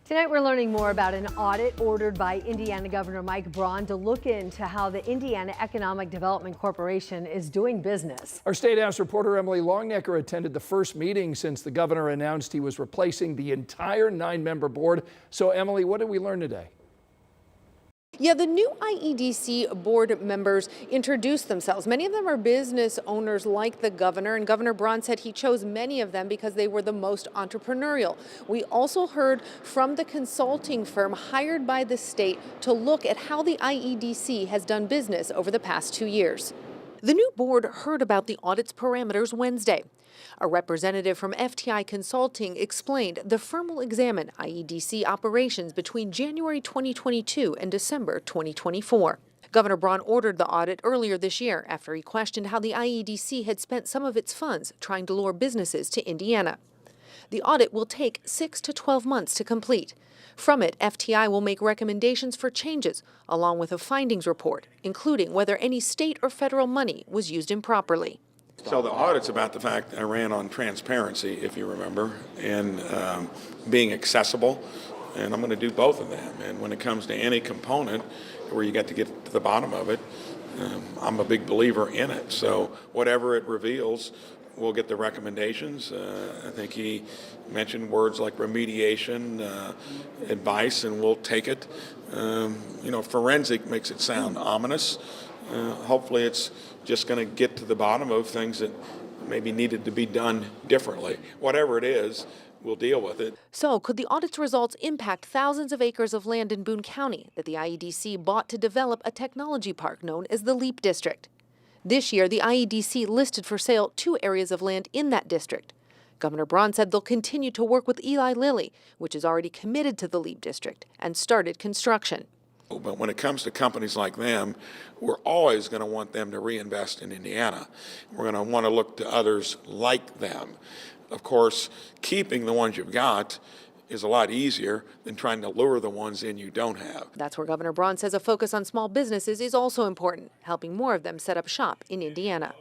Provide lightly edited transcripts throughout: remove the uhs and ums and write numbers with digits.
Tonight we're learning more about an audit ordered by Indiana Governor Mike Braun to look into how the Indiana Economic Development Corporation is doing business. Our State House reporter Emily Longnecker attended the first meeting since the governor announced he was replacing the entire 9-member board. So Emily, what did we learn today? Yeah, the new IEDC board members introduced themselves. Many of them are business owners like the governor, and Governor Braun said he chose many of them because they were the most entrepreneurial. We also heard from the consulting firm hired by the state to look at how the IEDC has done business over the past 2 years. The new board heard about the audit's parameters Wednesday. A representative from FTI Consulting explained the firm will examine IEDC operations between January 2022 and December 2024. Governor Braun ordered the audit earlier this year after he questioned how the IEDC had spent some of its funds trying to lure businesses to Indiana. The audit will take 6 to 12 months to complete. From it, FTI will make recommendations for changes, along with a findings report, including whether any state or federal money was used improperly. So the audit's about the fact that I ran on transparency, if you remember, and being accessible, and I'm going to do both of them. And when it comes to any component where you get to get to the bottom of it, I'm a big believer in it. So whatever it reveals, we'll get the recommendations. I think he mentioned words like remediation, advice, and we'll take it. Forensic makes it sound ominous. Hopefully it's just going to get to the bottom of things that maybe needed to be done differently. Whatever it is, we'll deal with it. So could the audit's results impact thousands of acres of land in Boone County that the IEDC bought to develop a technology park known as the LEAP District? This year, the IEDC listed for sale 2 areas of land in that district. Governor Braun said they'll continue to work with Eli Lilly, which is already committed to the LEAP District and started construction. But when it comes to companies like them, we're always going to want them to reinvest in Indiana. We're going to want to look to others like them. Of course, keeping the ones you've got is a lot easier than trying to lure the ones in you don't have. That's where Governor Braun says a focus on small businesses is also important, helping more of them set up shop in Indiana.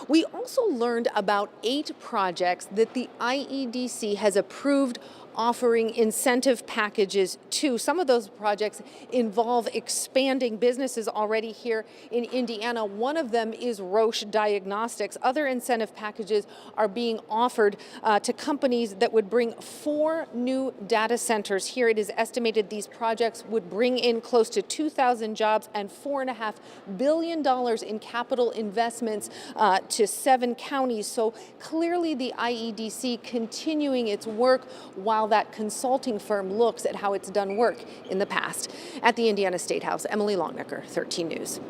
We also learned about 8 projects that the IEDC has approved offering incentive packages to. Some of those projects involve expanding businesses already here in Indiana. One of them is Roche Diagnostics. Other incentive packages are being offered to companies that would bring 4 new data centers here. It is estimated these projects would bring in close to 2,000 jobs and $4.5 billion in capital investments to 7 counties. So clearly the IEDC continuing its work while that consulting firm looks at how it's done work in the past. At the Indiana State House, Emily Longnecker, 13 News.